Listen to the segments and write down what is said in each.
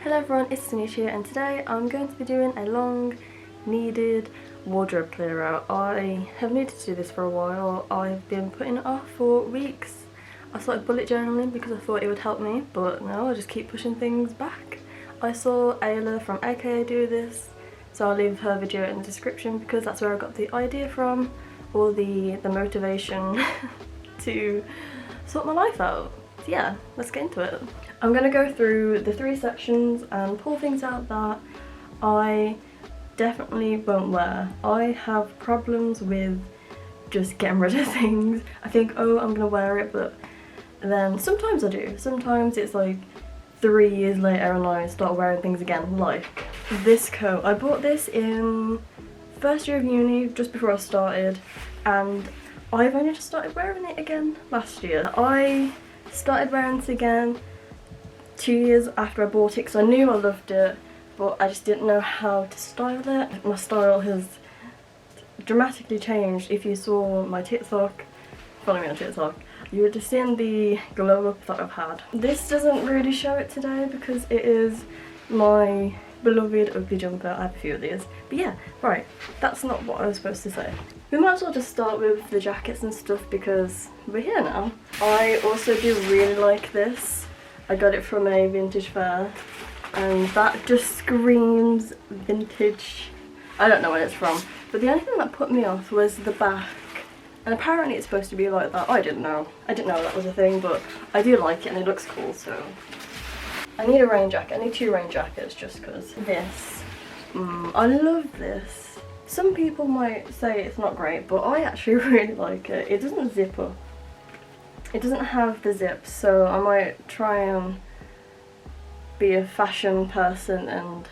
Hello everyone, it's Taneesha here, and today I'm going to be doing a long needed wardrobe clear out. I have needed to do this for a while. I've been putting it off for weeks. I started bullet journaling because I thought it would help me, but no, I just keep pushing things back. I saw Ayla from AKA do this, so I'll leave her video in the description because that's where I got the idea from, or the motivation to sort my life out. So yeah, let's get into it. I'm going to go through the 3 sections and pull things out that I definitely won't wear. I have problems with just getting rid of things. I think, oh, I'm going to wear it, but then sometimes I do. Sometimes it's like 3 years later and I start wearing things again, like this coat. I bought this in first year of uni, just before I started, and I've only just started wearing it again last year. I started wearing it again 2 years after I bought it because I knew I loved it, but I just didn't know how to style it. My style has dramatically changed. If you saw my TikTok, follow me on TikTok, you would have seen the glow up that I've had. This doesn't really show it today because it is my beloved ugly jumper. I have a few of these. But yeah, right, that's not what I was supposed to say. We might as well just start with the jackets and stuff because we're here now. I also do really like this. I got it from a vintage fair and that just screams vintage. I don't know where it's from, but the only thing that put me off was the back, and apparently it's supposed to be like that. I didn't know that was a thing, but I do like it and it looks cool. So I need a rain jacket. I need 2 rain jackets just because this. I love this. Some people might say it's not great, but I actually really like it. It doesn't zip up. It doesn't have the zips, so I might try and be a fashion person and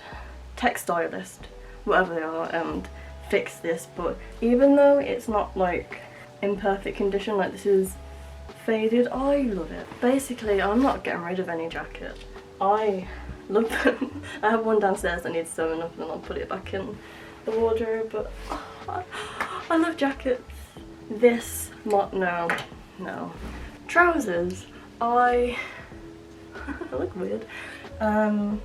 textilist, whatever they are, and fix this. But even though it's not like in perfect condition, like this is faded, I love it. Basically, I'm not getting rid of any jacket. I love them. I have one downstairs that needs sewing up and I'll put it back in the wardrobe, but I love jackets. This, no. Trousers, I look weird. Don't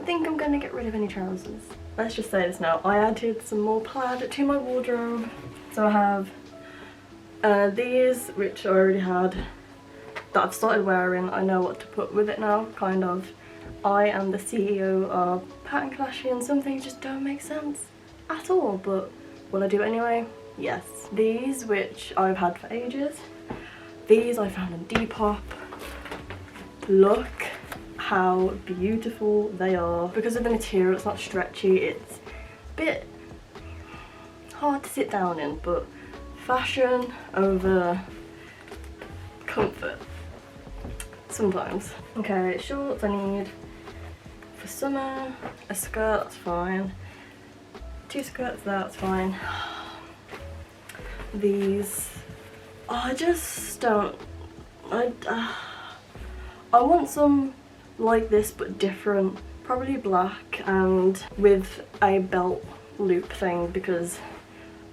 think I'm going to get rid of any trousers. Let's just say this now. I added some more plaid to my wardrobe. So I have these, which I already had, that I've started wearing. I know what to put with it now, kind of. I am the CEO of pattern clashing and some things just don't make sense at all, but will I do it anyway? Yes. These, which I've had for ages. These I found in Depop. Look how beautiful they are. Because of the material, it's not stretchy, it's a bit hard to sit down in, but fashion over comfort sometimes. Okay, shorts I need for summer. A skirt, that's fine. 2 skirts, that's fine. These, I just don't, I want some like this but different, probably black and with a belt loop thing because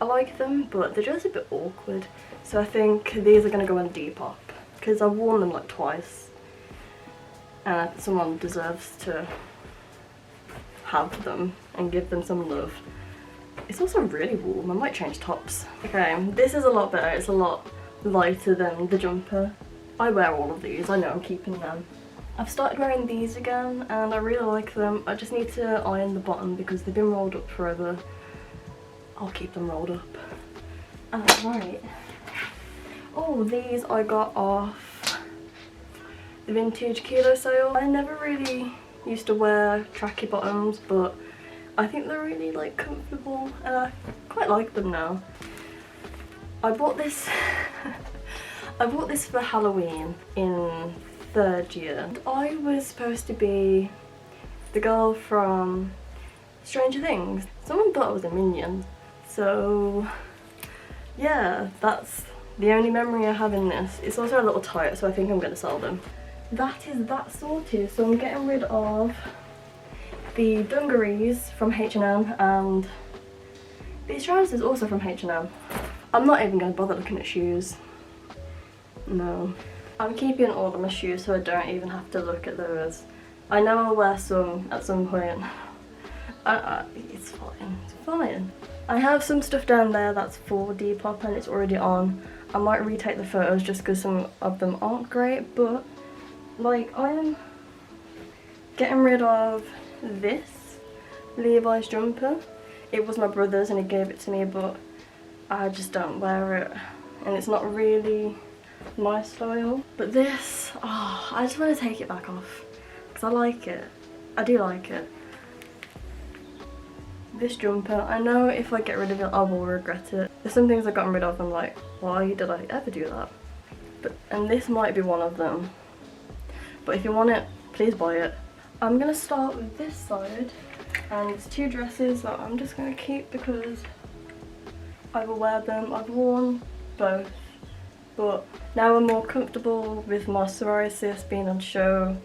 I like them, but they're just a bit awkward. So I think these are going to go on Depop because I've worn them like twice and someone deserves to have them and give them some love. It's also really warm. I might change tops. Okay, this is a lot better. It's a lot lighter than the jumper. I wear all of these. I know I'm keeping them. I've started wearing these again and I really like them. I just need to iron the bottom because they've been rolled up forever. I'll keep them rolled up. Right. Oh, these I got off the vintage kilo sale. I never really used to wear tracky bottoms, but I think they're really like comfortable and I quite like them now. I bought this for Halloween in 3rd year. I was supposed to be the girl from Stranger Things. Someone thought I was a minion. So yeah, that's the only memory I have in this. It's also a little tight, so I think I'm going to sell them. That is that sorted, so I'm getting rid of the dungarees from H&M and these trousers also from H&M. I'm not even going to bother looking at shoes. No. I'm keeping all of my shoes so I don't even have to look at those. I know I'll wear some at some point. It's fine, it's fine. I have some stuff down there that's for Depop and it's already on. I might retake the photos just because some of them aren't great, but like I am getting rid of this Levi's jumper. It was my brother's and he gave it to me, but I just don't wear it and it's not really my style. But this, oh, I just want to take it back off because I like it. I do like it. This jumper, I know if I get rid of it I will regret it. There's some things I've gotten rid of and I'm like, why did I ever do that? And this might be one of them. But if you want it, please buy it. I'm going to start with this side, and it's two dresses that I'm just going to keep because I will wear them. I've worn both, but now I'm more comfortable with my psoriasis being on show.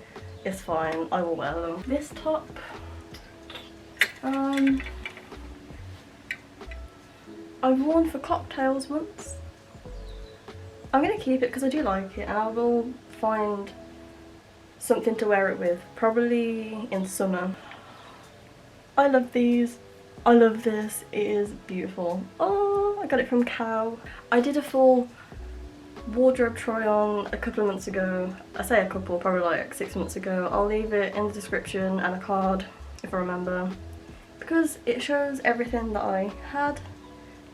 It's fine, I will wear them. This top, I've worn for cocktails once. I'm going to keep it because I do like it and I will find something to wear it with, probably in summer. I love these. I love this. It is beautiful. Oh, I got it from Cow. I did a full wardrobe try on a couple of months ago. I say a couple, probably like 6 months ago. I'll leave it in the description and a card if I remember, because it shows everything that I had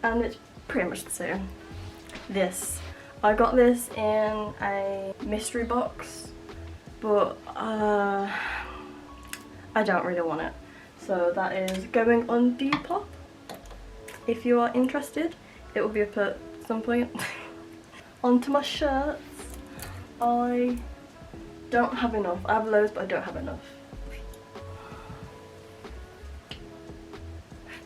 and it's pretty much the same. This, I got this in a mystery box, but I don't really want it, so that is going on Depop. If you are interested, it will be up at some point. Onto my shirts. I don't have enough. I have loads but I don't have enough.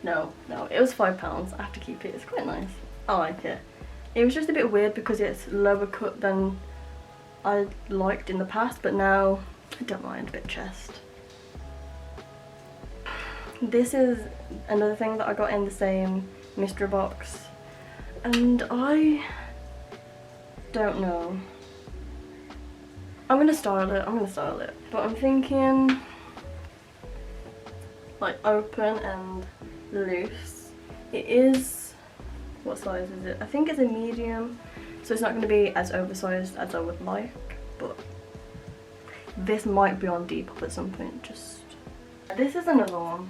No, it was £5. I have to keep it. It's quite nice. I like it. It was just a bit weird because it's lower cut than I liked in the past, but now I don't mind a bit chest. This is another thing that I got in the same mystery box, and I don't know. I'm gonna style it, but I'm thinking like open and loose. It is, what size is it? I think it's a medium, so it's not going to be as oversized as I would like, but this might be on Depop at some point. This is another one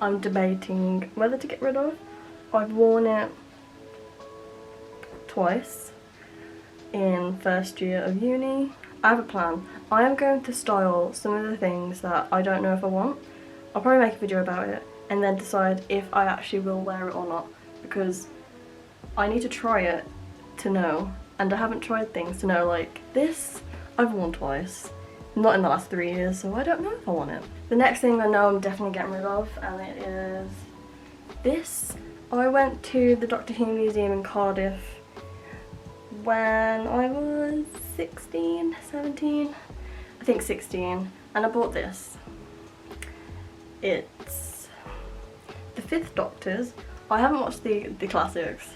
I'm debating whether to get rid of. I've worn it twice in first year of uni. I have a plan. I am going to style some of the things that I don't know if I want. I'll probably make a video about it and then decide if I actually will wear it or not, because I need to try it to know, and I haven't tried things to know. Like this I've worn twice, not in the last 3 years, so I don't know if I want it. The next thing I know I'm definitely getting rid of, and it is this. I went to the Doctor Who Museum in Cardiff when I was 16, 17, I think 16, and I bought this. It's the 5th Doctor's. I haven't watched the classics.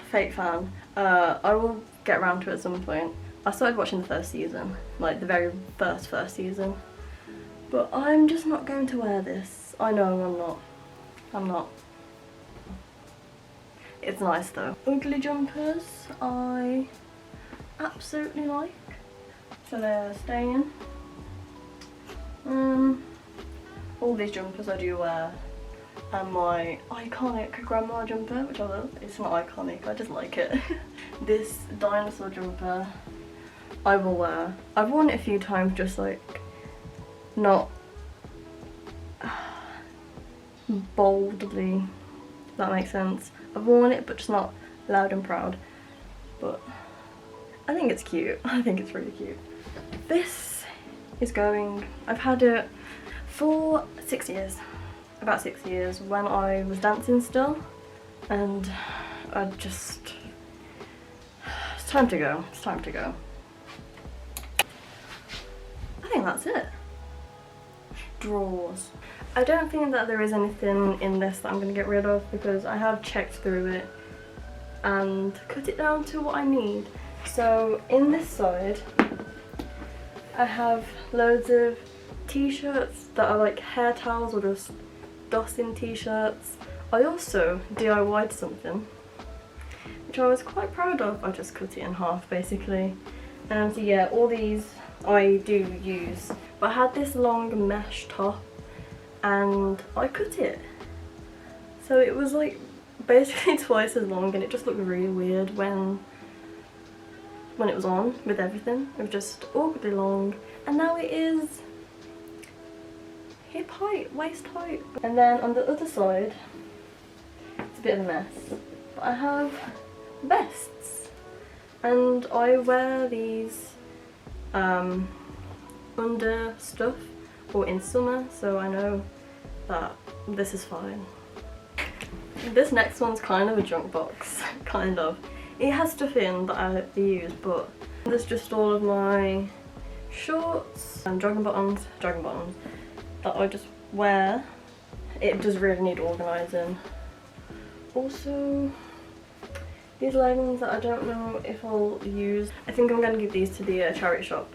Fake fan. I will get around to it at some point. I started watching the first season, like the very first season. But I'm just not going to wear this. I know I'm not. I'm not. It's nice though. Ugly jumpers I absolutely like, so they're staying. All these jumpers I do wear, and my iconic grandma jumper, which I love. It's not iconic, I just like it. This dinosaur jumper I will wear. I've worn it a few times, just like not boldly, if that makes sense. I've worn it but just not loud and proud, but I think it's cute. I think it's really cute. This is going, I've had it for 6 years, about 6 years, when I was dancing still, and I just, it's time to go, it's time to go. I think that's it. Drawers. I don't think that there is anything in this that I'm going to get rid of, because I have checked through it and cut it down to what I need. So in this side I have loads of t-shirts that are like hair towels or just dusting t-shirts. I also DIY'd something which I was quite proud of. I just cut it in half basically. So yeah, all these I do use. But I had this long mesh top and I cut it. So it was like basically twice as long, and it just looked really weird when it was on with everything. It was just awkwardly long, and now it is hip height, waist height. And then on the other side, it's a bit of a mess, but I have vests, and I wear these under stuff or in summer, so I know that this is fine. This next one's kind of a junk box, kind of. It has stuff in that I use, but there's just all of my shorts and jogging bottoms that I just wear. It does really need organising. Also, these leggings that I don't know if I'll use. I think I'm going to give these to the charity shop.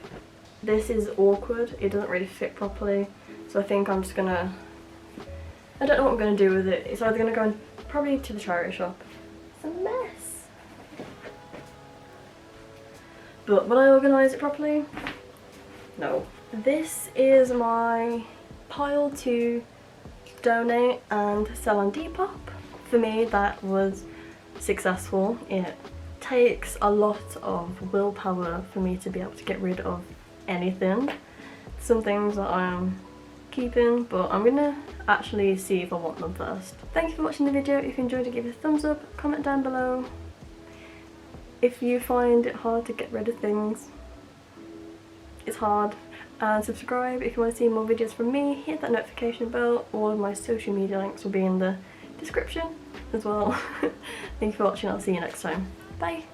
This is awkward, it doesn't really fit properly, so I think I'm just gonna, I don't know what I'm going to do with it. It's either going to go probably to the charity shop. It's a mess. But will I organise it properly? No. This is my pile to donate and sell on Depop. For me, that was successful. It takes a lot of willpower for me to be able to get rid of anything. Some things that I'm keeping, but I'm gonna actually see if I want them first. Thank you for watching the video. If you enjoyed it, give it a thumbs up, comment down below if you find it hard to get rid of things. It's hard. And subscribe if you want to see more videos from me. Hit that notification bell. All of my social media links will be in the description as well. Thank you for watching. I'll see you next time. Bye.